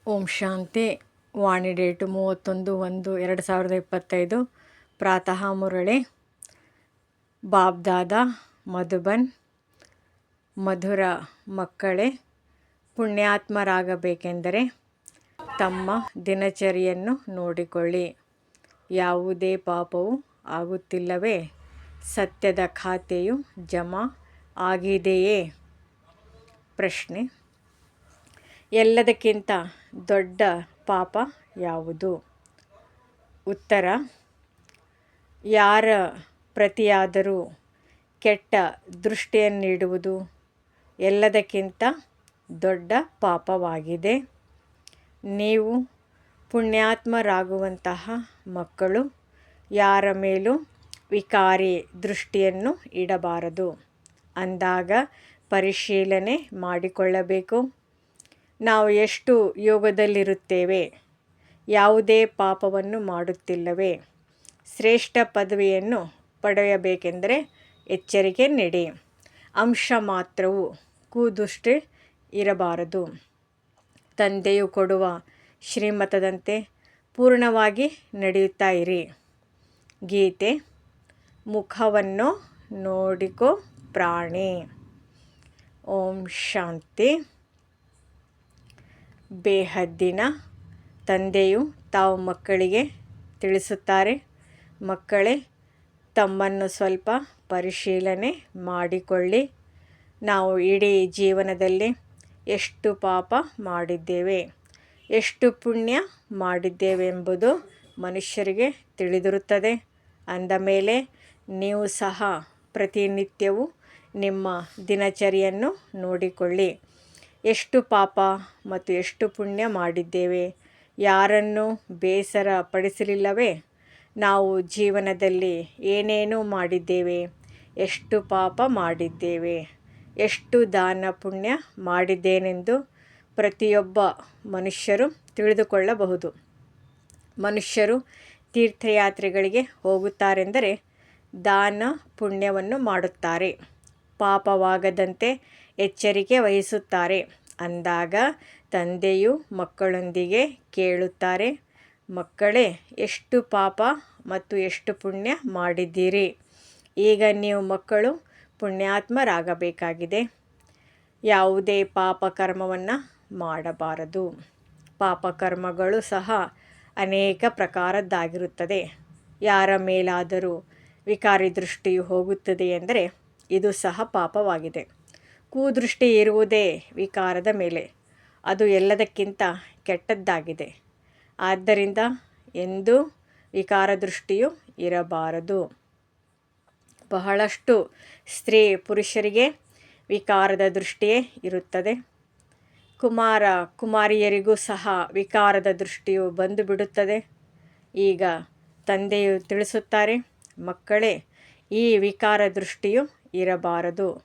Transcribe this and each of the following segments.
ಓಂ ಶಾಂತಿ. ವಾಣಿ date 31/1/2025. ಪ್ರಾತಃ ಮುರಳಿ. ಬಾಬ್ದಾದ ಮಧುಬನ್. ಮಧುರ ಮಕ್ಕಳೇ, ಪುಣ್ಯಾತ್ಮರಾಗಬೇಕೆಂದರೆ ತಮ್ಮ ದಿನಚರಿಯನ್ನು ನೋಡಿಕೊಳ್ಳಿ. ಯಾವುದೇ ಪಾಪವೂ ಆಗುತ್ತಿಲ್ಲವೇ? ಸತ್ಯದ ಖಾತೆಯು ಜಮಾ ಆಗಿದೆಯೇ? ಪ್ರಶ್ನೆ: ಎಲ್ಲದಕ್ಕಿಂತ ದೊಡ್ಡ ಪಾಪ ಯಾವುದು? ಉತ್ತರ: ಯಾರ ಪ್ರತಿಯಾದರೂ ಕೆಟ್ಟ ದೃಷ್ಟಿಯನ್ನಿಡುವುದು ಎಲ್ಲದಕ್ಕಿಂತ ದೊಡ್ಡ ಪಾಪವಾಗಿದೆ. ನೀವು ಪುಣ್ಯಾತ್ಮರಾಗುವಂತಹ ಮಕ್ಕಳು ಯಾರ ಮೇಲೂ ವಿಕಾರಿ ದೃಷ್ಟಿಯನ್ನು ಇಡಬಾರದು. ಅಂದಾಗ ಪರಿಶೀಲನೆ ಮಾಡಿಕೊಳ್ಳಬೇಕು. ನಾವು ಎಷ್ಟು ಯೋಗದಲ್ಲಿರುತ್ತೇವೆ? ಯಾವುದೇ ಪಾಪವನ್ನು ಮಾಡುತ್ತಿಲ್ಲವೇ? ಶ್ರೇಷ್ಠ ಪದವಿಯನ್ನು ಪಡೆಯಬೇಕೆಂದರೆ ಎಚ್ಚರಿಕೆ ನೀಡಿ. ಅಂಶ ಮಾತ್ರವೂ ಕುದೃಷ್ಟಿ ಇರಬಾರದು. ತಂದೆಯು ಕೊಡುವ ಶ್ರೀಮತದಂತೆ ಪೂರ್ಣವಾಗಿ ನಡೆಯುತ್ತಾ ಇರಿ. ಗೀತೆ. ಮುಖವನ್ನು ನೋಡಿಕೋ ಪ್ರಾಣಿ. ಓಂ ಶಾಂತಿ. ಬೇಹದ್ದಿನ ತಂದೆಯು ತಾವು ಮಕ್ಕಳಿಗೆ ತಿಳಿಸುತ್ತಾರೆ, ಮಕ್ಕಳೇ, ತಮ್ಮನ್ನು ಸ್ವಲ್ಪ ಪರಿಶೀಲನೆ ಮಾಡಿಕೊಳ್ಳಿ. ನಾವು ಇಡೀ ಜೀವನದಲ್ಲಿ ಎಷ್ಟು ಪಾಪ ಮಾಡಿದ್ದೇವೆ, ಎಷ್ಟು ಪುಣ್ಯ ಮಾಡಿದ್ದೇವೆಂಬುದು ಮನುಷ್ಯರಿಗೆ ತಿಳಿದಿರುತ್ತದೆ. ಅಂದ ಮೇಲೆ ನೀವು ಸಹ ಪ್ರತಿನಿತ್ಯವೂ ನಿಮ್ಮ ದಿನಚರಿಯನ್ನು ನೋಡಿಕೊಳ್ಳಿ. ಎಷ್ಟು ಪಾಪ ಮತ್ತು ಎಷ್ಟು ಪುಣ್ಯ ಮಾಡಿದ್ದೇವೆ? ಯಾರನ್ನು ಬೇಸರ ಪಡಿಸಲಿಲ್ಲವೇ? ನಾವು ಜೀವನದಲ್ಲಿ ಏನೇನು ಮಾಡಿದ್ದೇವೆ? ಎಷ್ಟು ಪಾಪ ಮಾಡಿದ್ದೇವೆ? ಎಷ್ಟು ದಾನ ಪುಣ್ಯ ಮಾಡಿದ್ದೇನೆಂದು ಪ್ರತಿಯೊಬ್ಬ ಮನುಷ್ಯರು ತಿಳಿದುಕೊಳ್ಳಬಹುದು. ಮನುಷ್ಯರು ತೀರ್ಥಯಾತ್ರೆಗಳಿಗೆ ಹೋಗುತ್ತಾರೆಂದರೆ ದಾನ ಪುಣ್ಯವನ್ನು ಮಾಡುತ್ತಾರೆ, ಪಾಪವಾಗದಂತೆ ಎಚ್ಚರಿಕೆ ವಹಿಸುತ್ತಾರೆ. ಅಂದಾಗ ತಂದೆಯು ಮಕ್ಕಳೊಂದಿಗೆ ಕೇಳುತ್ತಾರೆ, ಮಕ್ಕಳೇ, ಎಷ್ಟು ಪಾಪ ಮತ್ತು ಎಷ್ಟು ಪುಣ್ಯ ಮಾಡಿದ್ದೀರಿ? ಈಗ ನೀವು ಮಕ್ಕಳು ಪುಣ್ಯಾತ್ಮರಾಗಬೇಕಾಗಿದೆ. ಯಾವುದೇ ಪಾಪಕರ್ಮವನ್ನು ಮಾಡಬಾರದು. ಪಾಪಕರ್ಮಗಳು ಸಹ ಅನೇಕ ಪ್ರಕಾರದ್ದಾಗಿರುತ್ತದೆ. ಯಾರ ಮೇಲಾದರೂ ವಿಕಾರಿ ದೃಷ್ಟಿಯು ಹೋಗುತ್ತದೆ ಎಂದರೆ ಇದು ಸಹ ಪಾಪವಾಗಿದೆ. ಕುದೃಷ್ಟಿ ಇರುವುದೇ ವಿಕಾರದ ಮೇಲೆ. ಅದು ಎಲ್ಲದಕ್ಕಿಂತ ಕೆಟ್ಟದ್ದಾಗಿದೆ. ಆದ್ದರಿಂದ ಎಂದೂ ವಿಕಾರ ದೃಷ್ಟಿಯು ಇರಬಾರದು. ಬಹಳಷ್ಟು ಸ್ತ್ರೀ ಪುರುಷರಿಗೆ ವಿಕಾರದ ದೃಷ್ಟಿಯೇ ಇರುತ್ತದೆ. ಕುಮಾರ ಕುಮಾರಿಯರಿಗೂ ಸಹ ವಿಕಾರದ ದೃಷ್ಟಿಯು ಬಂದು ಬಿಡುತ್ತದೆ. ಈಗ ತಂದೆಯು ತಿಳಿಸುತ್ತಾರೆ, ಮಕ್ಕಳೇ, ಈ ವಿಕಾರ ದೃಷ್ಟಿಯು ಇರಬಾರದು.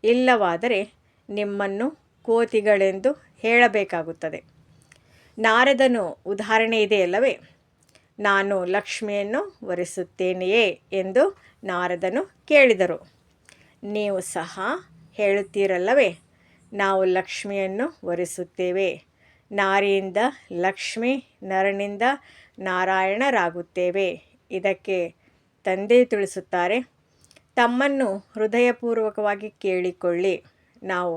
ಇಲ್ಲವಾದರೆ ನಿಮ್ಮನ್ನು ಕೋತಿಗಳೆಂದು ಹೇಳಬೇಕಾಗುತ್ತದೆ. ನಾರದನು ಉದಾಹರಣೆ ಇದೆಯಲ್ಲವೇ? ನಾನು ಲಕ್ಷ್ಮಿಯನ್ನು ವರಿಸುತ್ತೇನೆಯೇ ಎಂದು ನಾರದನು ಕೇಳಿದರು. ನೀವು ಸಹ ಹೇಳುತ್ತೀರಲ್ಲವೇ, ನಾವು ಲಕ್ಷ್ಮಿಯನ್ನು ವರಿಸುತ್ತೇವೆ. ನಾರಿಯಿಂದ ಲಕ್ಷ್ಮಿ, ನರನಿಂದ ನಾರಾಯಣರಾಗುತ್ತೇವೆ. ಇದಕ್ಕೆ ತಂದೆಯು ತಿಳಿಸುತ್ತಾರೆ, ತಮ್ಮನ್ನು ಹೃದಯಪೂರ್ವಕವಾಗಿ ಕೇಳಿಕೊಳ್ಳಿ. ನಾವು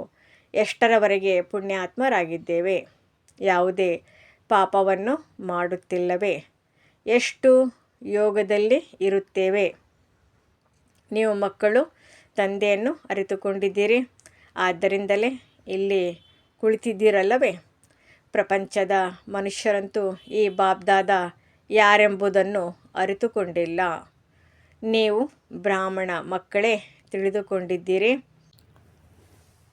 ಎಷ್ಟರವರೆಗೆ ಪುಣ್ಯಾತ್ಮರಾಗಿದ್ದೇವೆ? ಯಾವುದೇ ಪಾಪವನ್ನು ಮಾಡುತ್ತಿಲ್ಲವೇ? ಎಷ್ಟು ಯೋಗದಲ್ಲಿ ಇರುತ್ತೇವೆ? ನೀವು ಮಕ್ಕಳು ತಂದೆಯನ್ನು ಅರಿತುಕೊಂಡಿದ್ದೀರಿ. ಆದ್ದರಿಂದಲೇ ಇಲ್ಲಿ ಕುಳಿತಿದ್ದೀರಲ್ಲವೇ? ಪ್ರಪಂಚದ ಮನುಷ್ಯರಂತೂ ಈ ಬಾಬ್ದಾದ ಯಾರೆಂಬುದನ್ನು ಅರಿತುಕೊಂಡಿಲ್ಲ. ನೀವು ಬ್ರಾಹ್ಮಣ ಮಕ್ಕಳೇ ತಿಳಿದುಕೊಂಡಿದ್ದೀರಿ.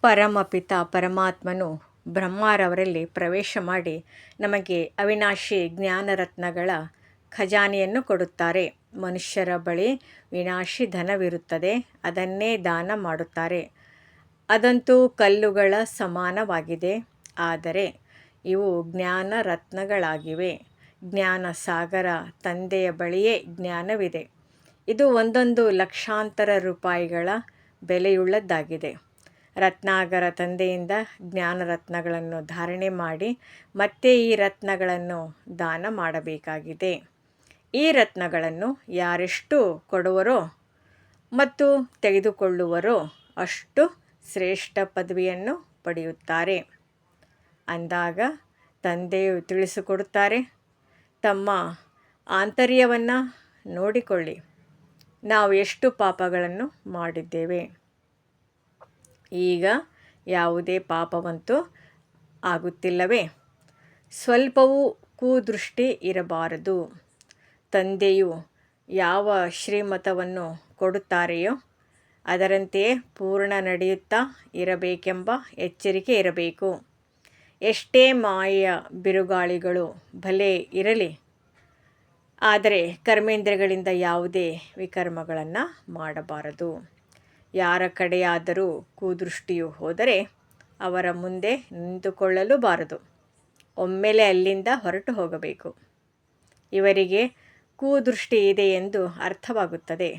ಪರಮಪಿತ ಪರಮಾತ್ಮನು ಬ್ರಹ್ಮರವರಲ್ಲಿ ಪ್ರವೇಶ ಮಾಡಿ ನಮಗೆ ಅವಿನಾಶಿ ಜ್ಞಾನರತ್ನಗಳ ಖಜಾನೆಯನ್ನು ಕೊಡುತ್ತಾರೆ. ಮನುಷ್ಯರ ಬಳಿ ವಿನಾಶಿ ಧನವಿರುತ್ತದೆ, ಅದನ್ನೇ ದಾನ ಮಾಡುತ್ತಾರೆ. ಅದಂತೂ ಕಲ್ಲುಗಳ ಸಮಾನವಾಗಿದೆ. ಆದರೆ ಇವು ಜ್ಞಾನ ರತ್ನಗಳಾಗಿವೆ. ಜ್ಞಾನ ಸಾಗರ ತಂದೆಯ ಬಳಿಯೇ ಜ್ಞಾನವಿದೆ. ಇದು ಒಂದೊಂದು ಲಕ್ಷಾಂತರ ರೂಪಾಯಿಗಳ ಬೆಲೆಯುಳ್ಳದ್ದಾಗಿದೆ. ರತ್ನಾಕರ ತಂದೆಯಿಂದ ಜ್ಞಾನರತ್ನಗಳನ್ನು ಧಾರಣೆ ಮಾಡಿ ಮತ್ತೆ ಈ ರತ್ನಗಳನ್ನು ದಾನ ಮಾಡಬೇಕಾಗಿದೆ. ಈ ರತ್ನಗಳನ್ನು ಯಾರೆಷ್ಟು ಕೊಡುವರೋ ಮತ್ತು ತೆಗೆದುಕೊಳ್ಳುವರೋ ಅಷ್ಟು ಶ್ರೇಷ್ಠ ಪದವಿಯನ್ನು ಪಡೆಯುತ್ತಾರೆ ಅಂದಾಗ ತಂದೆಯು ತಿಳಿಸಿಕೊಡುತ್ತಾರೆ, ತಮ್ಮ ಆಂತರ್ಯವನ್ನು ನೋಡಿಕೊಳ್ಳಿ, ನಾವು ಎಷ್ಟು ಪಾಪಗಳನ್ನು ಮಾಡಿದ್ದೇವೆ. ಈಗ ಯಾವುದೇ ಪಾಪವಂತೂ ಆಗುತ್ತಿಲ್ಲವೇ? ಸ್ವಲ್ಪವೂ ಕುದೃಷ್ಟಿ ಇರಬಾರದು. ತಂದೆಯು ಯಾವ ಶ್ರೀಮತವನ್ನು ಕೊಡುತ್ತಾರೆಯೋ ಅದರಂತೆಯೇ ಪೂರ್ಣ ನಡೆಯುತ್ತಾ ಇರಬೇಕೆಂಬ ಎಚ್ಚರಿಕೆ ಇರಬೇಕು. ಎಷ್ಟೇ ಮಾಯೆಯ ಬಿರುಗಾಳಿಗಳು ಭಲೇ ಇರಲಿ, ಆದರೆ ಕರ್ಮೇಂದ್ರಗಳಿಂದ ಯಾವುದೇ ವಿಕರ್ಮಗಳನ್ನು ಮಾಡಬಾರದು. ಯಾರ ಕಡೆಯಾದರೂ ಕುದೃಷ್ಟಿಯು ಹೋದರೆ ಅವರ ಮುಂದೆ ನಿಂತುಕೊಳ್ಳಲು ಬಾರದು, ಒಮ್ಮೆಲೆ ಅಲ್ಲಿಂದ ಹೊರಟು ಹೋಗಬೇಕು. ಇವರಿಗೆ ಕುದೃಷ್ಟಿ ಇದೆ ಎಂದು ಅರ್ಥವಾಗುತ್ತದೆ.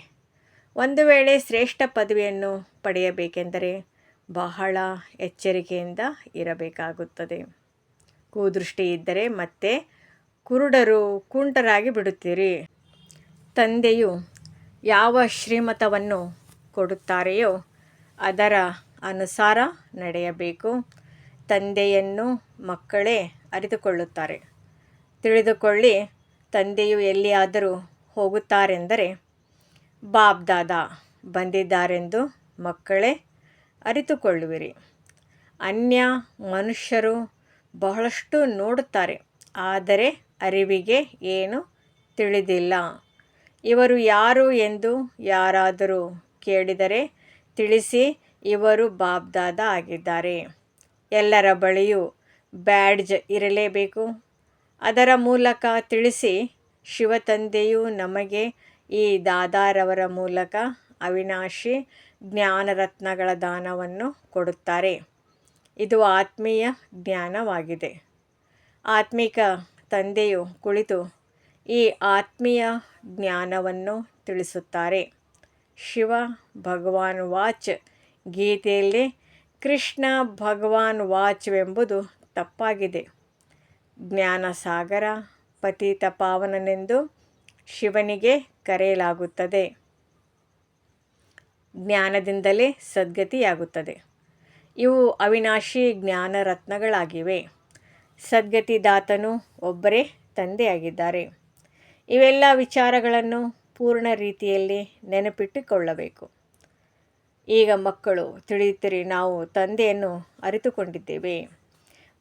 ಒಂದು ವೇಳೆ ಶ್ರೇಷ್ಠ ಪದವಿಯನ್ನು ಪಡೆಯಬೇಕೆಂದರೆ ಬಹಳ ಎಚ್ಚರಿಕೆಯಿಂದ ಇರಬೇಕಾಗುತ್ತದೆ. ಕುದೃಷ್ಟಿ ಇದ್ದರೆ ಮತ್ತೆ ಕುರುಡರು ಕುಂಟರಾಗಿ ಬಿಡುತ್ತೀರಿ. ತಂದೆಯು ಯಾವ ಶ್ರೀಮತವನ್ನು ಕೊಡುತ್ತಾರೆಯೋ ಅದರ ಅನುಸಾರ ನಡೆಯಬೇಕು. ತಂದೆಯನ್ನು ಮಕ್ಕಳೇ ಅರಿತುಕೊಳ್ಳುತ್ತಾರೆ. ತಿಳಿದುಕೊಳ್ಳಿ, ತಂದೆಯು ಎಲ್ಲಿಯಾದರೂ ಹೋಗುತ್ತಾರೆಂದರೆ ಬಾಪ್ ದಾದಾ ಬಂದಿದ್ದಾರೆಂದು ಮಕ್ಕಳೇ ಅರಿತುಕೊಳ್ಳುವಿರಿ. ಅನ್ಯ ಮನುಷ್ಯರು ಬಹಳಷ್ಟು ನೋಡುತ್ತಾರೆ, ಆದರೆ ಅರಿವಿಗೆ ಏನು ತಿಳಿದಿಲ್ಲ. ಇವರು ಯಾರು ಎಂದು ಯಾರಾದರೂ ಕೇಳಿದರೆ ತಿಳಿಸಿ, ಇವರು ಬಾಪ್ ದಾದಾ ಆಗಿದ್ದಾರೆ. ಎಲ್ಲರ ಬಳಿಯೂ ಬ್ಯಾಡ್ಜ್ ಇರಲೇಬೇಕು. ಅದರ ಮೂಲಕ ತಿಳಿಸಿ, ಶಿವತಂದೆಯು ನಮಗೆ ಈ ದಾದಾರವರ ಮೂಲಕ ಅವಿನಾಶಿ ಜ್ಞಾನರತ್ನಗಳ ದಾನವನ್ನು ಕೊಡುತ್ತಾರೆ. ಇದು ಆತ್ಮೀಯ ಜ್ಞಾನವಾಗಿದೆ. ಆತ್ಮಿಕ ತಂದೆಯು ಕುಳಿತು ಈ ಆತ್ಮೀಯ ಜ್ಞಾನವನ್ನು ತಿಳಿಸುತ್ತಾರೆ. ಶಿವ ಭಗವಾನ್ ವಾಚ್ ಗೀತೆಯಲ್ಲಿ ಕೃಷ್ಣ ಭಗವಾನ್ ವಾಚ್ವೆಂಬುದು ತಪ್ಪಾಗಿದೆ. ಜ್ಞಾನಸಾಗರ ಪತಿತ ಪಾವನನೆಂದು ಶಿವನಿಗೆ ಕರೆಯಲಾಗುತ್ತದೆ. ಜ್ಞಾನದಿಂದಲೇ ಸದ್ಗತಿಯಾಗುತ್ತದೆ. ಇವು ಅವಿನಾಶಿ ಜ್ಞಾನರತ್ನಗಳಾಗಿವೆ. ಸದ್ಗತಿದಾತನು ಒಬ್ಬರೇ ತಂದೆಯಾಗಿದ್ದಾರೆ. ಇವೆಲ್ಲ ವಿಚಾರಗಳನ್ನು ಪೂರ್ಣ ರೀತಿಯಲ್ಲಿ ನೆನಪಿಟ್ಟುಕೊಳ್ಳಬೇಕು. ಈಗ ಮಕ್ಕಳು ತಿಳಿಯುತ್ತೀರಿ, ನಾವು ತಂದೆಯನ್ನು ಅರಿತುಕೊಂಡಿದ್ದೇವೆ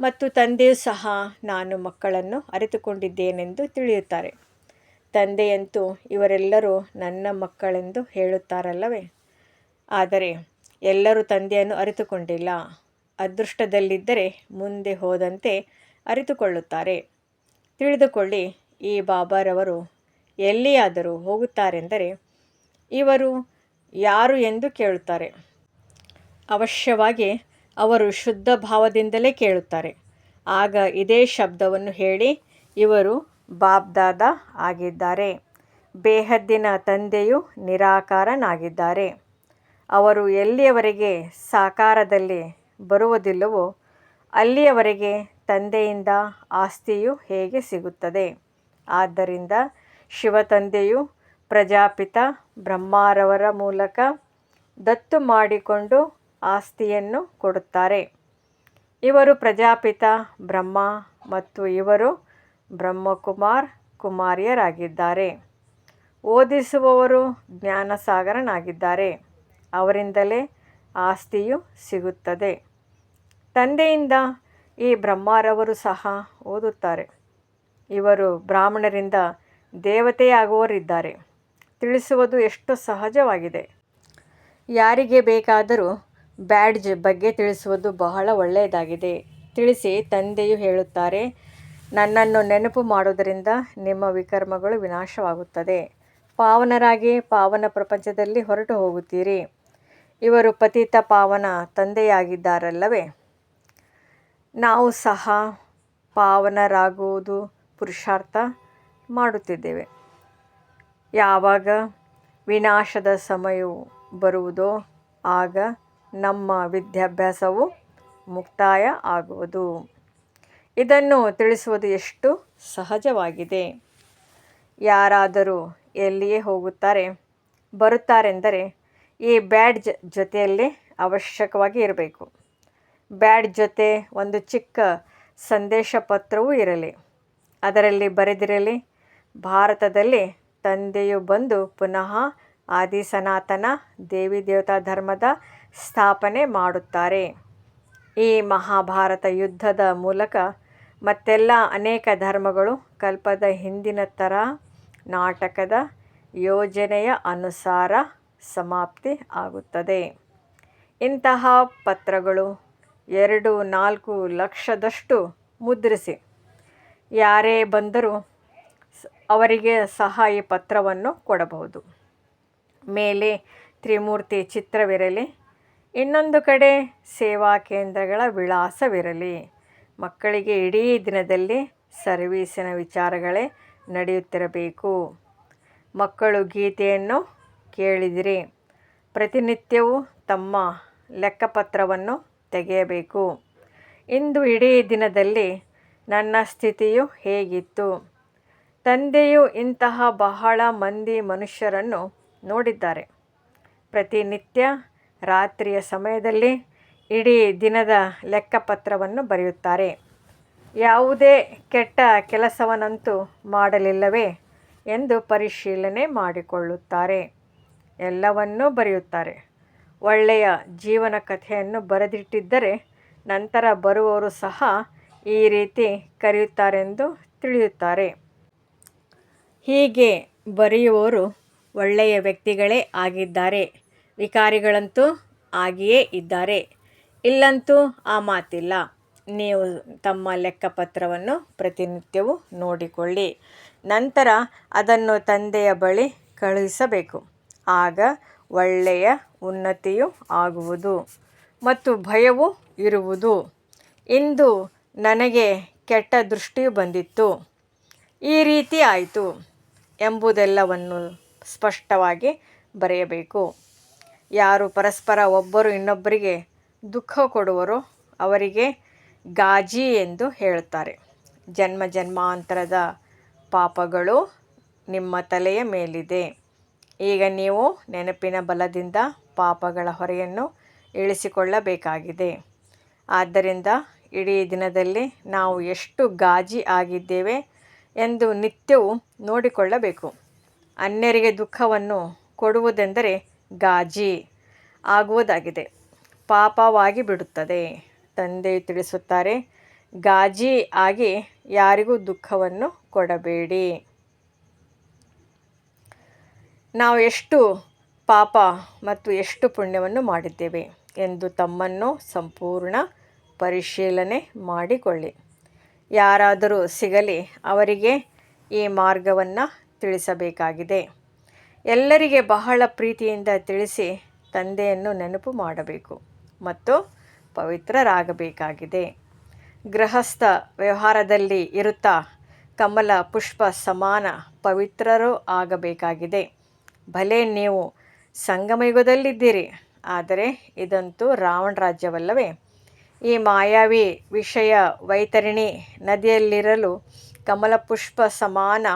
ಮತ್ತು ತಂದೆಯೂ ಸಹ ನಾನು ಮಕ್ಕಳನ್ನು ಅರಿತುಕೊಂಡಿದ್ದೇನೆಂದು ತಿಳಿಯುತ್ತಾರೆ. ತಂದೆಯಂತೂ ಇವರೆಲ್ಲರೂ ನನ್ನ ಮಕ್ಕಳೆಂದು ಹೇಳುತ್ತಾರಲ್ಲವೇ? ಆದರೆ ಎಲ್ಲರೂ ತಂದೆಯನ್ನು ಅರಿತುಕೊಂಡಿಲ್ಲ. ಅದೃಷ್ಟದಲ್ಲಿದ್ದರೆ ಮುಂದೆ ಹೋದಂತೆ ಅರಿತುಕೊಳ್ಳುತ್ತಾರೆ. ತಿಳಿದುಕೊಳ್ಳಿ, ಈ ಬಾಬಾರವರು ಎಲ್ಲಿಯಾದರೂ ಹೋಗುತ್ತಾರೆಂದರೆ ಇವರು ಯಾರು ಎಂದು ಕೇಳುತ್ತಾರೆ. ಅವಶ್ಯವಾಗಿ ಅವರು ಶುದ್ಧ ಭಾವದಿಂದಲೇ ಕೇಳುತ್ತಾರೆ. ಆಗ ಇದೇ ಶಬ್ದವನ್ನು ಹೇಳಿ, ಇವರು ಬಾಪ್ ದಾದಾ ಆಗಿದ್ದಾರೆ. ಬೇಹದ್ದಿನ ತಂದೆಯು ನಿರಾಕಾರನಾಗಿದ್ದಾರೆ. ಅವರು ಎಲ್ಲಿಯವರೆಗೆ ಸಾಕಾರದಲ್ಲಿ ಬರುವುದಿಲ್ಲವೋ ಅಲ್ಲಿಯವರೆಗೆ ತಂದೆಯಿಂದ ಆಸ್ತಿಯು ಹೇಗೆ ಸಿಗುತ್ತದೆ? ಆದ್ದರಿಂದ ಶಿವತಂದೆಯು ಪ್ರಜಾಪಿತ ಬ್ರಹ್ಮಾರವರ ಮೂಲಕ ದತ್ತು ಮಾಡಿಕೊಂಡು ಆಸ್ತಿಯನ್ನು ಕೊಡುತ್ತಾರೆ. ಇವರು ಪ್ರಜಾಪಿತ ಬ್ರಹ್ಮ ಮತ್ತು ಇವರು ಬ್ರಹ್ಮಕುಮಾರ್ ಕುಮಾರಿಯರಾಗಿದ್ದಾರೆ. ಓದಿಸುವವರು ಜ್ಞಾನಸಾಗರನಾಗಿದ್ದಾರೆ. ಅವರಿಂದಲೇ ಆಸ್ತಿಯು ಸಿಗುತ್ತದೆ. ತಂದೆಯಿಂದ ಈ ಬ್ರಹ್ಮಾರವರು ಸಹ ಓದುತ್ತಾರೆ. ಇವರು ಬ್ರಾಹ್ಮಣರಿಂದ ದೇವತೆಯಾಗುವವರಿದ್ದಾರೆ. ತಿಳಿಸುವುದು ಎಷ್ಟು ಸಹಜವಾಗಿದೆ. ಯಾರಿಗೆ ಬೇಕಾದರೂ ಬ್ಯಾಡ್ಜ್ ಬಗ್ಗೆ ತಿಳಿಸುವುದು ಬಹಳ ಒಳ್ಳೆಯದಾಗಿದೆ. ತಿಳಿಸಿ, ತಂದೆಯು ಹೇಳುತ್ತಾರೆ, ನನ್ನನ್ನು ನೆನಪು ಮಾಡುವುದರಿಂದ ನಿಮ್ಮ ವಿಕರ್ಮಗಳು ವಿನಾಶವಾಗುತ್ತದೆ. ಪಾವನರಾಗಿ ಪಾವನ ಪ್ರಪಂಚದಲ್ಲಿ ಹೊರಟು ಹೋಗುತ್ತೀರಿ. ಇವರು ಪತಿತ ಪಾವನ ತಂದೆಯಾಗಿದ್ದಾರಲ್ಲವೇ? ನಾವು ಸಹ ಪಾವನರಾಗುವುದು ಪುರುಷಾರ್ಥ ಮಾಡುತ್ತಿದ್ದೇವೆ. ಯಾವಾಗ ವಿನಾಶದ ಸಮಯವು ಬರುವುದೋ ಆಗ ನಮ್ಮ ವಿದ್ಯಾಭ್ಯಾಸವು ಮುಕ್ತಾಯ ಆಗುವುದು. ಇದನ್ನು ತಿಳಿಸುವುದು ಎಷ್ಟು ಸಹಜವಾಗಿದೆ. ಯಾರಾದರೂ ಎಲ್ಲಿಯೇ ಬರುತ್ತಾರೆಂದರೆ ಈ ಬ್ಯಾಡ್ಜ್ ಜೊತೆಯಲ್ಲೇ ಅವಶ್ಯಕವಾಗಿ ಇರಬೇಕು. ಬ್ಯಾಡ್ಜ್ ಜೊತೆ ಒಂದು ಚಿಕ್ಕ ಸಂದೇಶ ಪತ್ರವೂ ಇರಲಿ. ಅದರಲ್ಲಿ ಬರೆದಿರಲಿ, ಭಾರತದಲ್ಲಿ ತಂದೆಯು ಬಂದು ಪುನಃ ಆದಿ ಸನಾತನ ದೇವಿ ದೇವತಾ ಧರ್ಮದ ಸ್ಥಾಪನೆ ಮಾಡುತ್ತಾರೆ. ಈ ಮಹಾಭಾರತ ಯುದ್ಧದ ಮೂಲಕ ಮತ್ತೆಲ್ಲ ಅನೇಕ ಧರ್ಮಗಳು ಕಲ್ಪದ ಹಿಂದಿನ ಥರ ನಾಟಕದ ಯೋಜನೆಯ ಅನುಸಾರ ಸಮಾಪ್ತಿ ಆಗುತ್ತದೆ. ಇಂತಹ ಪತ್ರಗಳು 2-4 ಲಕ್ಷದಷ್ಟು ಮುದ್ರಿಸಿ ಯಾರೇ ಬಂದರೂ ಅವರಿಗೆ ಸಹ ಈ ಪತ್ರವನ್ನು ಕೊಡಬಹುದು. ಮೇಲೆ ತ್ರಿಮೂರ್ತಿ ಚಿತ್ರವಿರಲಿ. ಇನ್ನೊಂದು ಕಡೆ ಸೇವಾ ಕೇಂದ್ರಗಳ ವಿಳಾಸವಿರಲಿ. ಮಕ್ಕಳಿಗೆ ಇಡೀ ದಿನದಲ್ಲಿ ಸರ್ವೀಸಿನ ವಿಚಾರಗಳೇ ನಡೆಯುತ್ತಿರಬೇಕು. ಮಕ್ಕಳು ಗೀತೆಯನ್ನು ಕೇಳಿದಿರಿ. ಪ್ರತಿನಿತ್ಯವೂ ತಮ್ಮ ಲೆಕ್ಕಪತ್ರವನ್ನು ತೆಗೆಯಬೇಕು. ಇಂದು ಇಡೀ ದಿನದಲ್ಲಿ ನನ್ನ ಸ್ಥಿತಿಯು ಹೇಗಿತ್ತು? ತಂದೆಯು ಇಂತಹ ಬಹಳ ಮಂದಿ ಮನುಷ್ಯರನ್ನು ನೋಡಿದ್ದಾರೆ. ಪ್ರತಿನಿತ್ಯ ರಾತ್ರಿಯ ಸಮಯದಲ್ಲಿ ಇಡೀ ದಿನದ ಲೆಕ್ಕಪತ್ರವನ್ನು ಬರೆಯುತ್ತಾರೆ. ಯಾವುದೇ ಕೆಟ್ಟ ಕೆಲಸವನ್ನಂತೂ ಮಾಡಲಿಲ್ಲವೇ ಎಂದು ಪರಿಶೀಲನೆ ಮಾಡಿಕೊಳ್ಳುತ್ತಾರೆ. ಎಲ್ಲವನ್ನೂ ಬರೆಯುತ್ತಾರೆ. ಒಳ್ಳೆಯ ಜೀವನ ಕಥೆಯನ್ನು ಬರೆದಿಟ್ಟಿದ್ದರೆ ನಂತರ ಬರುವವರು ಸಹ ಈ ರೀತಿ ಕರೆಯುತ್ತಾರೆಂದು ತಿಳಿಯುತ್ತಾರೆ. ಹೀಗೆ ಬರೆಯುವವರು ಒಳ್ಳೆಯ ವ್ಯಕ್ತಿಗಳೇ ಆಗಿದ್ದಾರೆ. ವಿಕಾರಿಗಳಂತೂ ಆಗಿಯೇ ಇದ್ದಾರೆ. ಇಲ್ಲಂತೂ ಆ ಮಾತಿಲ್ಲ. ನೀವು ತಮ್ಮ ಲೆಕ್ಕಪತ್ರವನ್ನು ಪ್ರತಿನಿತ್ಯವೂ ನೋಡಿಕೊಳ್ಳಿ. ನಂತರ ಅದನ್ನು ತಂದೆಯ ಬಳಿ ಕಳುಹಿಸಬೇಕು. ಆಗ ಒಳ್ಳೆಯ ಉನ್ನತಿಯೂ ಆಗುವುದು ಮತ್ತು ಭಯವೂ ಇರುವುದು. ಇಂದು ನನಗೆ ಕೆಟ್ಟ ದೃಷ್ಟಿಯು ಬಂದಿತ್ತು, ಈ ರೀತಿ ಆಯಿತು ಎಂಬುದೆಲ್ಲವನ್ನು ಸ್ಪಷ್ಟವಾಗಿ ಬರೆಯಬೇಕು. ಯಾರು ಪರಸ್ಪರ ಒಬ್ಬರು ಇನ್ನೊಬ್ಬರಿಗೆ ದುಃಖ ಕೊಡುವರೋ ಅವರಿಗೆ ಗಾಜಿ ಎಂದು ಹೇಳುತ್ತಾರೆ. ಜನ್ಮ ಜನ್ಮಾಂತರದ ಪಾಪಗಳು ನಿಮ್ಮ ತಲೆಯ ಮೇಲಿದೆ. ಈಗ ನೀವು ನೆನಪಿನ ಬಲದಿಂದ ಪಾಪಗಳ ಹೊರೆಯನ್ನು ಇಳಿಸಿಕೊಳ್ಳಬೇಕಾಗಿದೆ. ಆದ್ದರಿಂದ ಇಡೀ ದಿನದಲ್ಲಿ ನಾವು ಎಷ್ಟು ಗಾಜಿ ಆಗಿದ್ದೇವೆ ಎಂದು ನಿತ್ಯವೂ ನೋಡಿಕೊಳ್ಳಬೇಕು. ಅನ್ಯರಿಗೆ ದುಃಖವನ್ನು ಕೊಡುವುದೆಂದರೆ ಗಾಜಿ ಆಗುವುದಾಗಿದೆ, ಪಾಪವಾಗಿ ಬಿಡುತ್ತದೆ. ತಂದೆಯು ತಿಳಿಸುತ್ತಾರೆ, ಗಾಜಿ ಆಗಿ ಯಾರಿಗೂ ದುಃಖವನ್ನು ಕೊಡಬೇಡಿ. ನಾವು ಎಷ್ಟು ಪಾಪ ಮತ್ತು ಎಷ್ಟು ಪುಣ್ಯವನ್ನು ಮಾಡಿದ್ದೇವೆ ಎಂದು ತಮ್ಮನ್ನು ಸಂಪೂರ್ಣ ಪರಿಶೀಲನೆ ಮಾಡಿಕೊಳ್ಳಿ. ಯಾರಾದರೂ ಸಿಗಲಿ, ಅವರಿಗೆ ಈ ಮಾರ್ಗವನ್ನು ತಿಳಿಸಬೇಕಾಗಿದೆ. ಎಲ್ಲರಿಗೆ ಬಹಳ ಪ್ರೀತಿಯಿಂದ ತಿಳಿಸಿ ತಂದೆಯನ್ನು ನೆನಪು ಮಾಡಬೇಕು ಮತ್ತು ಪವಿತ್ರರಾಗಬೇಕಾಗಿದೆ. ಗೃಹಸ್ಥ ವ್ಯವಹಾರದಲ್ಲಿ ಇರುತ್ತಾ ಕಮಲ ಪುಷ್ಪ ಸಮಾನ ಪವಿತ್ರರೂ ಆಗಬೇಕಾಗಿದೆ. ಭಲೆ ನೀವು ಸಂಗಮಯುಗದಲ್ಲಿದ್ದೀರಿ, ಆದರೆ ಇದಂತೂ ರಾವಣ ರಾಜ್ಯವಲ್ಲವೇ? ಈ ಮಾಯಾವಿ ವಿಷಯ ವೈತರಣಿ ನದಿಯಲ್ಲಿರಲು ಕಮಲ ಪುಷ್ಪ ಸಮಾನ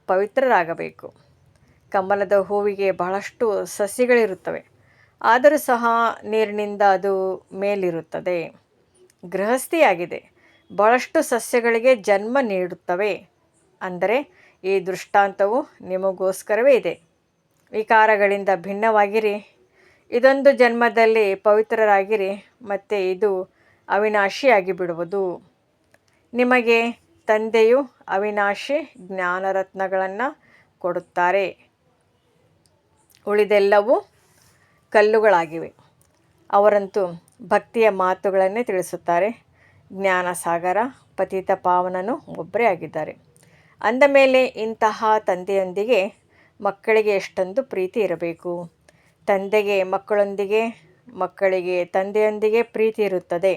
ಪವಿತ್ರರಾಗಬೇಕು. ಕಮಲದ ಹೂವಿಗೆ ಬಹಳಷ್ಟು ಸಸಿಗಳಿರುತ್ತವೆ, ಆದರೂ ಸಹ ನೀರಿನಿಂದ ಅದು ಮೇಲಿರುತ್ತದೆ. ಗೃಹಸ್ಥಿಯಾಗಿದೆ ಬಹಳಷ್ಟು ಸಸ್ಯಗಳಿಗೆ ಜನ್ಮ ನೀಡುತ್ತವೆ. ಅಂದರೆ ಈ ದೃಷ್ಟಾಂತವು ನಿಮಗೋಸ್ಕರವೇ ಇದೆ. ವಿಕಾರಗಳಿಂದ ಭಿನ್ನವಾಗಿರಿ. ಇದೊಂದು ಜನ್ಮದಲ್ಲಿ ಪವಿತ್ರರಾಗಿರಿ, ಮತ್ತು ಇದು ಅವಿನಾಶಿಯಾಗಿ ಬಿಡುವುದು. ನಿಮಗೆ ತಂದೆಯು ಅವಿನಾಶಿ ಜ್ಞಾನರತ್ನಗಳನ್ನು ಕೊಡುತ್ತಾರೆ. ಉಳಿದೆಲ್ಲವೂ ಕಲ್ಲುಗಳಾಗಿವೆ. ಅವರಂತೂ ಭಕ್ತಿಯ ಮಾತುಗಳನ್ನೇ ತಿಳಿಸುತ್ತಾರೆ. ಜ್ಞಾನಸಾಗರ ಪತಿತ ಪಾವನನು ಒಬ್ಬರೇ ಆಗಿದ್ದಾರೆ. ಅಂದ ಮೇಲೆ ಇಂತಹ ತಂದೆಯೊಂದಿಗೆ ಮಕ್ಕಳಿಗೆ ಎಷ್ಟೊಂದು ಪ್ರೀತಿ ಇರಬೇಕು. ತಂದೆಗೆ ಮಕ್ಕಳೊಂದಿಗೆ, ಮಕ್ಕಳಿಗೆ ತಂದೆಯೊಂದಿಗೆ ಪ್ರೀತಿ ಇರುತ್ತದೆ.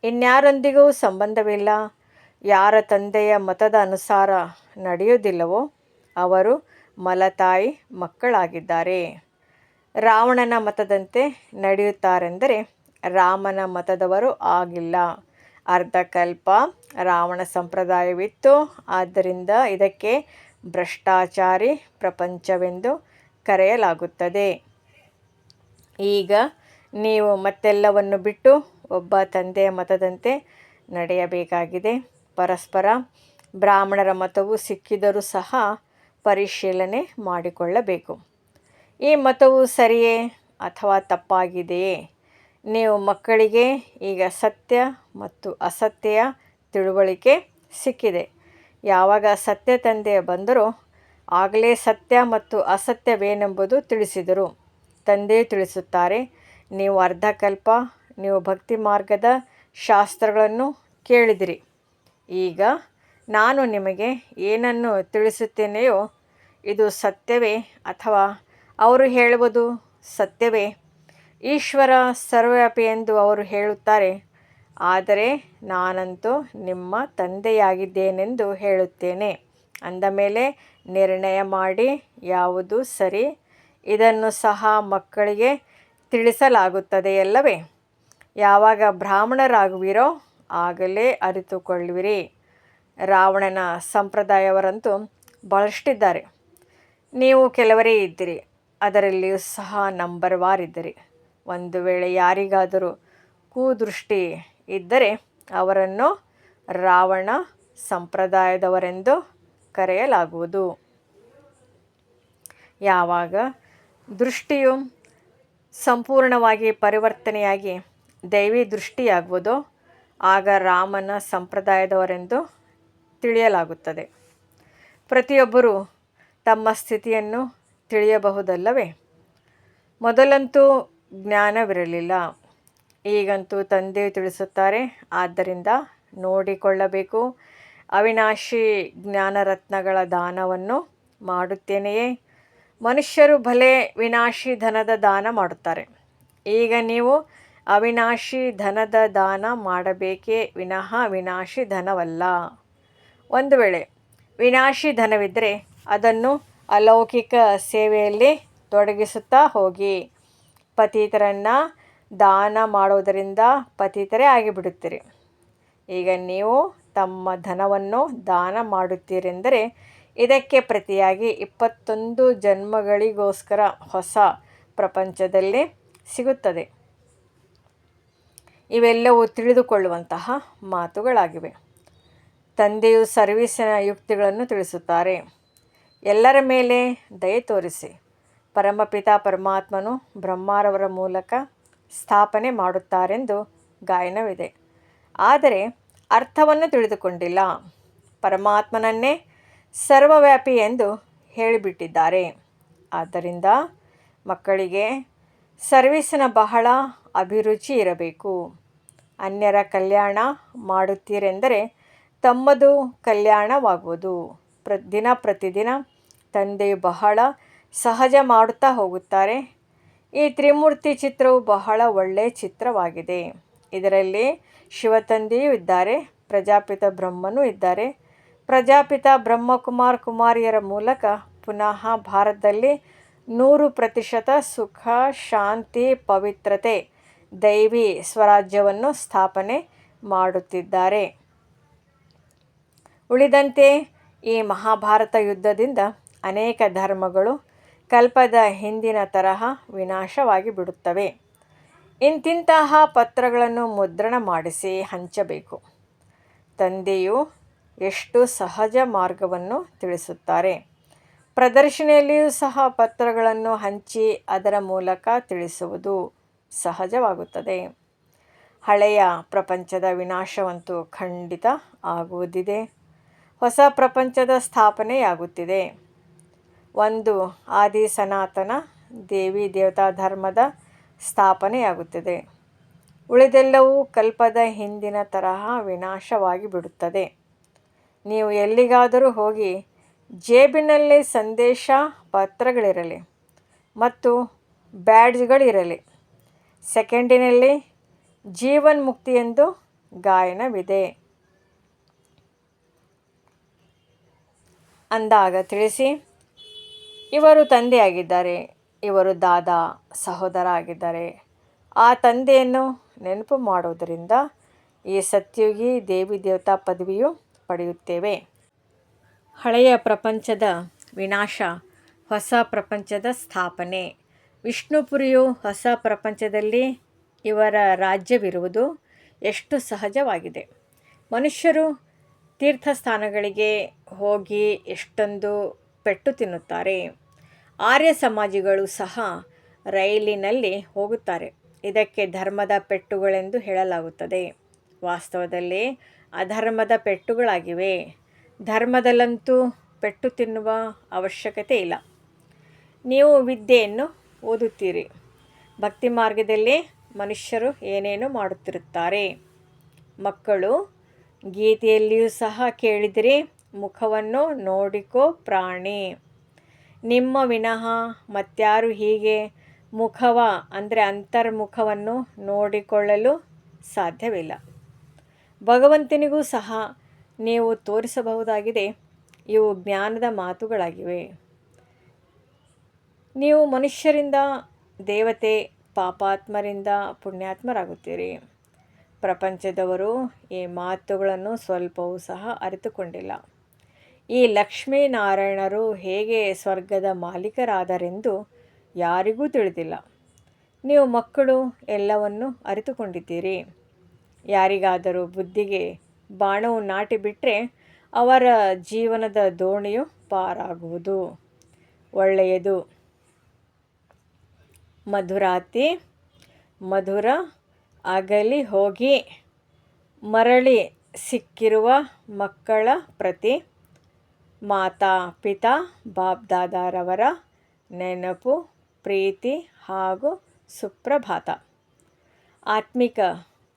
ಇನ್ಯಾರೊಂದಿಗೂ ಸಂಬಂಧವಿಲ್ಲ. ಯಾರ ತಂದೆಯ ಮತದ ಅನುಸಾರ ನಡೆಯುವುದಿಲ್ಲವೋ ಅವರು ಮಲತಾಯಿ ಮಕ್ಕಳಾಗಿದ್ದಾರೆ. ರಾವಣನ ಮತದಂತೆ ನಡೆಯುತ್ತಾರೆಂದರೆ ರಾಮನ ಮತದವರು ಆಗಿಲ್ಲ. ಅರ್ಧಕಲ್ಪ ರಾವಣ ಸಂಪ್ರದಾಯವಿತ್ತು. ಆದ್ದರಿಂದ ಇದಕ್ಕೆ ಭ್ರಷ್ಟಾಚಾರಿ ಪ್ರಪಂಚವೆಂದು ಕರೆಯಲಾಗುತ್ತದೆ. ಈಗ ನೀವು ಮತ್ತೆಲ್ಲವನ್ನು ಬಿಟ್ಟು ಒಬ್ಬ ತಂದೆಯ ಮತದಂತೆ ನಡೆಯಬೇಕಾಗಿದೆ. ಪರಸ್ಪರ ಬ್ರಾಹ್ಮಣರ ಮತವು ಸಿಕ್ಕಿದರೂ ಸಹ ಪರಿಶೀಲನೆ ಮಾಡಿಕೊಳ್ಳಬೇಕು. ಈ ಮತವು ಸರಿಯೇ ಅಥವಾ ತಪ್ಪಾಗಿದೆಯೇ? ನೀವು ಮಕ್ಕಳಿಗೆ ಈಗ ಸತ್ಯ ಮತ್ತು ಅಸತ್ಯೆಯ ತಿಳುವಳಿಕೆ ಸಿಕ್ಕಿದೆ. ಯಾವಾಗ ಸತ್ಯ ತಂದೆ ಬಂದರೋ ಆಗಲೇ ಸತ್ಯ ಮತ್ತು ಅಸತ್ಯವೇನೆಂಬುದು ತಿಳಿಸಿದರು. ತಂದೆಯು ತಿಳಿಸುತ್ತಾರೆ, ನೀವು ಅರ್ಧಕಲ್ಪ ನೀವು ಭಕ್ತಿ ಮಾರ್ಗದ ಶಾಸ್ತ್ರಗಳನ್ನು ಕೇಳಿದಿರಿ. ಈಗ ನಾನು ನಿಮಗೆ ಏನನ್ನು ತಿಳಿಸುತ್ತೇನೆಯೋ ಇದು ಸತ್ಯವೇ ಅಥವಾ ಅವರು ಹೇಳುವುದು ಸತ್ಯವೇ? ಈಶ್ವರ ಸರ್ವವ್ಯಾಪಿ ಎಂದು ಅವರು ಹೇಳುತ್ತಾರೆ. ಆದರೆ ನಾನಂತೂ ನಿಮ್ಮ ತಂದೆಯಾಗಿದ್ದೇನೆಂದು ಹೇಳುತ್ತೇನೆ. ಅಂದ ಮೇಲೆ ನಿರ್ಣಯ ಮಾಡಿ ಯಾವುದು ಸರಿ. ಇದನ್ನು ಸಹ ಮಕ್ಕಳಿಗೆ ತಿಳಿಸಲಾಗುತ್ತದೆಯಲ್ಲವೇ? ಯಾವಾಗ ಬ್ರಾಹ್ಮಣರಾಗುವಿರೋ ಆಗಲೇ ಅರಿತುಕೊಳ್ಳುವಿರಿ. ರಾವಣನ ಸಂಪ್ರದಾಯವರಂತೂ ಬಹಳಷ್ಟಿದ್ದಾರೆ. ನೀವು ಕೆಲವರೇ ಇದ್ದಿರಿ. ಅದರಲ್ಲಿಯೂ ಸಹ ನಂಬರ್ವಾರಿದ್ದಿರಿ. ಒಂದು ವೇಳೆ ಯಾರಿಗಾದರೂ ಕುದೃಷ್ಟಿ ಇದ್ದರೆ ಅವರನ್ನು ರಾವಣ ಸಂಪ್ರದಾಯದವರೆಂದು ಕರೆಯಲಾಗುವುದು. ಯಾವಾಗ ದೃಷ್ಟಿಯು ಸಂಪೂರ್ಣವಾಗಿ ಪರಿವರ್ತನೆಯಾಗಿ ದೈವಿ ದೃಷ್ಟಿಯಾಗುವುದೋ ಆಗ ರಾಮನ ಸಂಪ್ರದಾಯದವರೆಂದು ತಿಳಿಯಲಾಗುತ್ತದೆ. ಪ್ರತಿಯೊಬ್ಬರೂ ತಮ್ಮ ಸ್ಥಿತಿಯನ್ನು ತಿಳಿಯಬಹುದಲ್ಲವೇ? ಮೊದಲಂತೂ ಜ್ಞಾನವಿರಲಿಲ್ಲ. ಈಗಂತೂ ತಂದೆಯು ತಿಳಿಸುತ್ತಾರೆ. ಆದ್ದರಿಂದ ನೋಡಿಕೊಳ್ಳಬೇಕು. ಅವಿನಾಶಿ ಜ್ಞಾನರತ್ನಗಳ ದಾನವನ್ನು ಮಾಡುತ್ತೇನೆಯೇ? ಮನುಷ್ಯರು ಭಲೆ ವಿನಾಶಿ ಧನದ ದಾನ ಮಾಡುತ್ತಾರೆ. ಈಗ ನೀವು ಅವಿನಾಶಿ ಧನದ ದಾನ ಮಾಡಬೇಕೇ ವಿನಃ ವಿನಾಶಿ ಧನವಲ್ಲ. ಒಂದು ವೇಳೆ ವಿನಾಶಿ ಧನವಿದ್ದರೆ ಅದನ್ನು ಅಲೌಕಿಕ ಸೇವೆಯಲ್ಲಿ ತೊಡಗಿಸುತ್ತಾ ಹೋಗಿ. ಪತಿತರನ್ನು ದಾನ ಮಾಡುವುದರಿಂದ ಪತಿತರೇ ಆಗಿಬಿಡುತ್ತೀರಿ. ಈಗ ನೀವು ತಮ್ಮ ಧನವನ್ನು ದಾನ ಮಾಡುತ್ತೀರೆಂದರೆ ಇದಕ್ಕೆ ಪ್ರತಿಯಾಗಿ 21 ಜನ್ಮಗಳಿಗೋಸ್ಕರ ಹೊಸ ಪ್ರಪಂಚದಲ್ಲಿ ಸಿಗುತ್ತದೆ. ಇವೆಲ್ಲವೂ ತಿಳಿದುಕೊಳ್ಳುವಂತಹ ಮಾತುಗಳಾಗಿವೆ. ತಂದೆಯು ಸರ್ವೀಸಿನ ಯುಕ್ತಿಗಳನ್ನು ತಿಳಿಸುತ್ತಾರೆ. ಎಲ್ಲರ ಮೇಲೆ ದಯೆ ತೋರಿಸಿ. ಪರಮಪಿತ ಪರಮಾತ್ಮನು ಬ್ರಹ್ಮರವರ ಮೂಲಕ ಸ್ಥಾಪನೆ ಮಾಡುತ್ತಾರೆಂದು ಗಾಯನವಿದೆ. ಆದರೆ ಅರ್ಥವನ್ನು ತಿಳಿದುಕೊಂಡಿಲ್ಲ. ಪರಮಾತ್ಮನನ್ನೇ ಸರ್ವವ್ಯಾಪಿ ಎಂದು ಹೇಳಿಬಿಟ್ಟಿದ್ದಾರೆ. ಆದ್ದರಿಂದ ಮಕ್ಕಳಿಗೆ ಸರ್ವೀಸಿನ ಬಹಳ ಅಭಿರುಚಿ ಇರಬೇಕು. ಅನ್ಯರ ಕಲ್ಯಾಣ ಮಾಡುತ್ತೀರೆಂದರೆ ತಮ್ಮದು ಕಲ್ಯಾಣವಾಗುವುದು. ದಿನ ಪ್ರತಿದಿನ ತಂದೆಯು ಬಹಳ ಸಹಜ ಮಾಡುತ್ತಾ ಹೋಗುತ್ತಾರೆ. ಈ ತ್ರಿಮೂರ್ತಿ ಚಿತ್ರವು ಬಹಳ ಒಳ್ಳೆಯ ಚಿತ್ರವಾಗಿದೆ. ಇದರಲ್ಲಿ ಶಿವತಂದೆಯೂ ಇದ್ದಾರೆ, ಪ್ರಜಾಪಿತ ಬ್ರಹ್ಮನೂ ಇದ್ದಾರೆ. ಪ್ರಜಾಪಿತ ಬ್ರಹ್ಮಕುಮಾರ್ ಕುಮಾರಿಯರ ಮೂಲಕ ಪುನಃ ಭಾರತದಲ್ಲಿ 100% ಸುಖ, ಶಾಂತಿ, ಪವಿತ್ರತೆ, ದೈವಿ ಸ್ವರಾಜ್ಯವನ್ನು ಸ್ಥಾಪನೆ ಮಾಡುತ್ತಿದ್ದಾರೆ. ಉಳಿದಂತೆ ಈ ಮಹಾಭಾರತ ಯುದ್ಧದಿಂದ ಅನೇಕ ಧರ್ಮಗಳು ಕಲ್ಪದ ಹಿಂದಿನ ತರಹ ವಿನಾಶವಾಗಿ ಬಿಡುತ್ತವೆ. ಇಂತಿಂತಹ ಪತ್ರಗಳನ್ನು ಮುದ್ರಣ ಮಾಡಿಸಿ ಹಂಚಬೇಕು. ತಂದೆಯು ಎಷ್ಟು ಸಹಜ ಮಾರ್ಗವನ್ನು ತಿಳಿಸುತ್ತಾರೆ. ಪ್ರದರ್ಶನೆಯಲ್ಲಿಯೂ ಸಹ ಪತ್ರಗಳನ್ನು ಹಂಚಿ ಅದರ ಮೂಲಕ ತಿಳಿಸುವುದು ಸಹಜವಾಗುತ್ತದೆ. ಹಳೆಯ ಪ್ರಪಂಚದ ವಿನಾಶವಂತೂ ಖಂಡಿತ ಆಗುವುದಿದೆ. ಹೊಸ ಪ್ರಪಂಚದ ಸ್ಥಾಪನೆಯಾಗುತ್ತಿದೆ. ಒಂದು ಆದಿ ಸನಾತನ ದೇವಿ ದೇವತಾ ಧರ್ಮದ ಸ್ಥಾಪನೆಯಾಗುತ್ತಿದೆ. ಉಳಿದೆಲ್ಲವೂ ಕಲ್ಪದ ಹಿಂದಿನ ತರಹ ವಿನಾಶವಾಗಿ ಬಿಡುತ್ತದೆ. ನೀವು ಎಲ್ಲಿಗಾದರೂ ಹೋಗಿ ಜೇಬಿನಲ್ಲಿ ಸಂದೇಶ ಪತ್ರಗಳಿರಲಿ ಮತ್ತು ಬ್ಯಾಡ್ಜ್ಗಳಿರಲಿ. ಸೆಕೆಂಡಿನಲ್ಲಿ ಜೀವನ್ಮುಕ್ತಿ ಎಂದು ಗಾಯನವಿದೆ. ಅಂದಾಗ ತಿಳಿಸಿ, ಇವರು ತಂದೆಯಾಗಿದ್ದಾರೆ, ಇವರು ದಾದಾ ಸಹೋದರ ಆಗಿದ್ದಾರೆ. ಆ ತಂದೆಯನ್ನು ನೆನಪು ಮಾಡುವುದರಿಂದ ಈ ಸತ್ಯುಗಿ ದೇವಿ ದೇವತಾ ಪದವಿಯು ಪಡೆಯುತ್ತೇವೆ. ಹಳೆಯ ಪ್ರಪಂಚದ ವಿನಾಶ, ಹೊಸ ಪ್ರಪಂಚದ ಸ್ಥಾಪನೆ. ವಿಷ್ಣುಪುರಿಯು ಹೊಸ ಪ್ರಪಂಚದಲ್ಲಿ ಇವರ ರಾಜ್ಯವಿರುವುದು ಎಷ್ಟು ಸಹಜವಾಗಿದೆ. ಮನುಷ್ಯರು ತೀರ್ಥಸ್ಥಾನಗಳಿಗೆ ಹೋಗಿ ಎಷ್ಟೊಂದು ಪೆಟ್ಟು ತಿನ್ನುತ್ತಾರೆ. ಆರ್ಯ ಸಮಾಜಿಗಳು ಸಹ ರೈಲಿನಲ್ಲಿ ಹೋಗುತ್ತಾರೆ. ಇದಕ್ಕೆ ಧರ್ಮದ ಪೆಟ್ಟುಗಳೆಂದು ಹೇಳಲಾಗುತ್ತದೆ. ವಾಸ್ತವದಲ್ಲಿ ಅಧರ್ಮದ ಪೆಟ್ಟುಗಳಾಗಿವೆ. ಧರ್ಮದಲ್ಲಂತೂ ಪೆಟ್ಟು ತಿನ್ನುವ ಅವಶ್ಯಕತೆ ಇಲ್ಲ. ನೀವು ವಿದ್ಯೆಯನ್ನು ಓದುತ್ತೀರಿ. ಭಕ್ತಿ ಮಾರ್ಗದಲ್ಲಿ ಮನುಷ್ಯರು ಏನೇನು ಮಾಡುತ್ತಿರುತ್ತಾರೆ. ಮಕ್ಕಳು, ಗೀತೆಯಲ್ಲಿಯೂ ಸಹ ಕೇಳಿದಿರಿ, ಮುಖವನ್ನು ನೋಡಿಕೋ ಪ್ರಾಣಿ. ನಿಮ್ಮ ವಿನಃ ಮತ್ಯಾರು ಹೀಗೆ ಮುಖವ ಅಂದರೆ ಅಂತರ್ಮುಖವನ್ನು ನೋಡಿಕೊಳ್ಳಲು ಸಾಧ್ಯವಿಲ್ಲ. ಭಗವಂತನಿಗೂ ಸಹ ನೀವು ತೋರಿಸಬಹುದಾಗಿದೆ. ಇವು ಜ್ಞಾನದ ಮಾತುಗಳಾಗಿವೆ. ನೀವು ಮನುಷ್ಯರಿಂದ ದೇವತೆ, ಪಾಪಾತ್ಮರಿಂದ ಪುಣ್ಯಾತ್ಮರಾಗುತ್ತೀರಿ. ಪ್ರಪಂಚದವರು ಈ ಮಾತುಗಳನ್ನು ಸ್ವಲ್ಪವೂ ಸಹ ಅರಿತುಕೊಂಡಿಲ್ಲ. ಈ ಲಕ್ಷ್ಮೀನಾರಾಯಣರು ಹೇಗೆ ಸ್ವರ್ಗದ ಮಾಲೀಕರಾದರೆಂದು ಯಾರಿಗೂ ತಿಳಿದಿಲ್ಲ. ನೀವು ಮಕ್ಕಳು ಎಲ್ಲವನ್ನು ಅರಿತುಕೊಂಡಿದ್ದೀರಿ. ಯಾರಿಗಾದರೂ ಬುದ್ಧಿಗೆ ಬಾಣವು ನಾಟಿಬಿಟ್ಟರೆ ಅವರ ಜೀವನದ ದೋಣಿಯು ಪಾರಾಗುವುದು. ಒಳ್ಳೆಯದು. ಮಧುರಾತಿ ಮಧುರ ಅಗಲಿ ಹೋಗಿ ಮರಳಿ ಸಿಕ್ಕಿರುವ ಮಕ್ಕಳ ಪ್ರತಿ ಮಾತಾ ಪಿತಾ ಬಾಬ್ದಾದಾರವರ ನೆನಪು, ಪ್ರೀತಿ ಹಾಗೂ ಸುಪ್ರಭಾತ. ಆತ್ಮಿಕ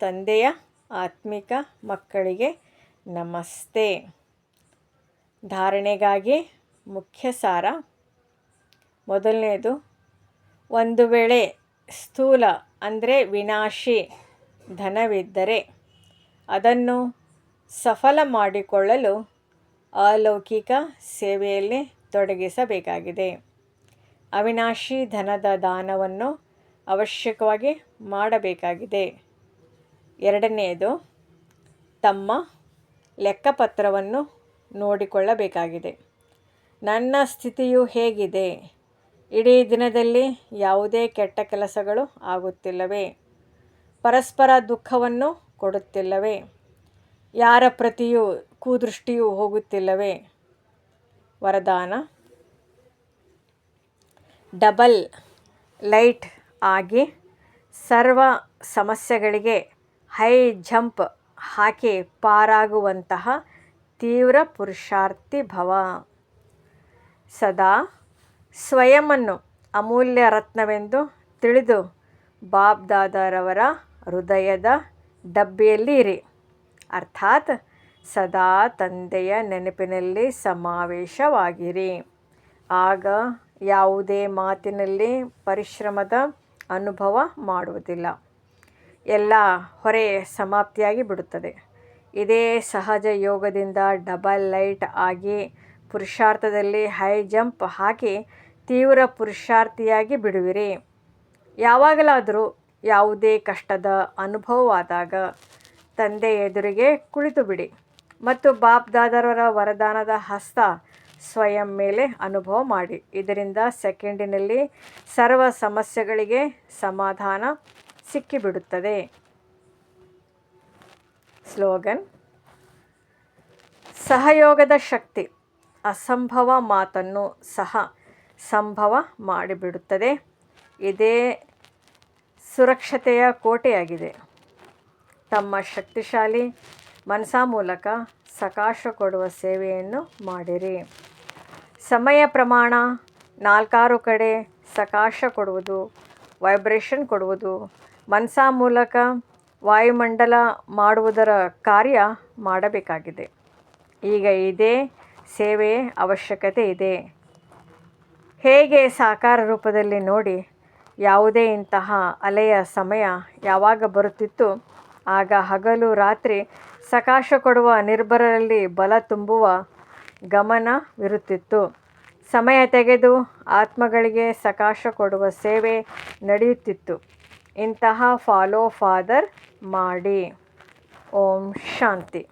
ತಂದೆಯ ಆತ್ಮಿಕ ಮಕ್ಕಳಿಗೆ ನಮಸ್ತೆ. ಧಾರಣೆಗಾಗಿ ಮುಖ್ಯ ಸಾರ. ಮೊದಲನೆಯದು, ಒಂದು ವೇಳೆ ಸ್ಥೂಲ ಅಂದರೆ ವಿನಾಶಿ ಧನವಿದ್ದರೆ ಅದನ್ನು ಸಫಲ ಮಾಡಿಕೊಳ್ಳಲು ಅಲೌಕಿಕ ಸೇವೆಯಲ್ಲಿ ತೊಡಗಿಸಬೇಕಾಗಿದೆ. ಅವಿನಾಶಿ ಧನದ ದಾನವನ್ನು ಅವಶ್ಯಕವಾಗಿ ಮಾಡಬೇಕಾಗಿದೆ. ಎರಡನೆಯದು, ತಮ್ಮ ಲೆಕ್ಕಪತ್ರವನ್ನು ನೋಡಿಕೊಳ್ಳಬೇಕಾಗಿದೆ. ನನ್ನ ಸ್ಥಿತಿಯು ಹೇಗಿದೆ? ಇಡೀ ದಿನದಲ್ಲಿ ಯಾವುದೇ ಕೆಟ್ಟ ಕೆಲಸಗಳು ಆಗುತ್ತಿಲ್ಲವೇ? ಪರಸ್ಪರ ದುಃಖವನ್ನು ಕೊಡುತ್ತಿಲ್ಲವೇ? ಯಾರ ಪ್ರತಿಯೂ ಕುದೃಷ್ಟಿಯೂ ಹೋಗುತ್ತಿಲ್ಲವೇ? ವರದಾನ: ಡಬಲ್ ಲೈಟ್ ಆಗಿ ಸರ್ವ ಸಮಸ್ಯೆಗಳಿಗೆ ಹೈ ಜಂಪ್ ಹಾಕಿ ಪಾರಾಗುವಂತಹ ತೀವ್ರ ಪುರುಷಾರ್ಥಿ ಭವ. ಸದಾ ಸ್ವಯಂವನ್ನು ಅಮೂಲ್ಯ ರತ್ನವೆಂದು ತಿಳಿದು ಬಾಬ್ದಾದಾರವರ ಹೃದಯದ ಡಬ್ಬಿಯಲ್ಲಿ ಇರಿ. ಅರ್ಥಾತ್ ಸದಾ ತಂದೆಯ ನೆನಪಿನಲ್ಲಿ ಸಮಾವೇಶವಾಗಿರಿ. ಆಗ ಯಾವುದೇ ಮಾತಿನಲ್ಲಿ ಪರಿಶ್ರಮದ ಅನುಭವ ಮಾಡುವುದಿಲ್ಲ. ಎಲ್ಲ ಹೊರೆ ಸಮಾಪ್ತಿಯಾಗಿ ಬಿಡುತ್ತದೆ. ಇದೇ ಸಹಜ ಯೋಗದಿಂದ ಡಬಲ್ ಲೈಟ್ ಆಗಿ ಪುರುಷಾರ್ಥದಲ್ಲಿ ಹೈ ಜಂಪ್ ಹಾಕಿ ತೀವ್ರ ಪುರುಷಾರ್ಥಿಯಾಗಿ ಬಿಡುವಿರಿ. ಯಾವಾಗಲಾದರೂ ಯಾವುದೇ ಕಷ್ಟದ ಅನುಭವವಾದಾಗ ತಂದೆ ಎದುರಿಗೆ ಕುಳಿತು ಬಿಡಿ ಮತ್ತು ಬಾಬ್ದಾದರವರ ವರದಾನದ ಹಸ್ತ ಸ್ವಯಂ ಮೇಲೆ ಅನುಭವ ಮಾಡಿ. ಇದರಿಂದ ಸೆಕೆಂಡಿನಲ್ಲಿ ಸರ್ವ ಸಮಸ್ಯೆಗಳಿಗೆ ಸಮಾಧಾನ ಸಿಕ್ಕಿಬಿಡುತ್ತದೆ. ಸ್ಲೋಗನ್: ಸಹಯೋಗದ ಶಕ್ತಿ ಅಸಂಭವ ಮಾತನ್ನು ಸಹ ಸಂಭವ ಮಾಡಿಬಿಡುತ್ತದೆ. ಇದೇ ಸುರಕ್ಷತೆಯ ಕೋಟೆಯಾಗಿದೆ. ತಮ್ಮ ಶಕ್ತಿಶಾಲಿ ಮನಸ್ಸ ಮೂಲಕ ಸಕಾಶ ಕೊಡುವ ಸೇವೆಯನ್ನು ಮಾಡಿರಿ. ಸಮಯ ಪ್ರಮಾಣ: 4 ಕಡೆ ಸಕಾಶ ಕೊಡುವುದು, ವೈಬ್ರೇಷನ್ ಕೊಡುವುದು, ಮನಸ್ಸ ಮೂಲಕ ವಾಯುಮಂಡಲ ಮಾಡುವುದರ ಕಾರ್ಯ ಮಾಡಬೇಕಾಗಿದೆ. ಈಗ ಇದೇ ಸೇವೆಯ ಅವಶ್ಯಕತೆ ಇದೆ. ಹೇಗೆ ಸಾಕಾರ ರೂಪದಲ್ಲಿ ನೋಡಿ. ಯಾವುದೇ ಇಂತಹ ಅಲೆಯ ಸಮಯ ಯಾವಾಗ ಬರುತ್ತಿತ್ತು ಆಗ ಹಗಲು ರಾತ್ರಿ ಸಕಾಶ ಕೊಡುವ ನಿರ್ಭರರಲ್ಲಿ ಬಲ ತುಂಬುವ ಗಮನವಿರುತ್ತಿತ್ತು. ಸಮಯ ತೆಗೆದು ಆತ್ಮಗಳಿಗೆ ಸಕಾಶ ಕೊಡುವ ಸೇವೆ ನಡೆಯುತ್ತಿತ್ತು. ಇಂತಹ ಫಾಲೋ ಫಾದರ್ ಮಾಡಿ. ಓಂ ಶಾಂತಿ.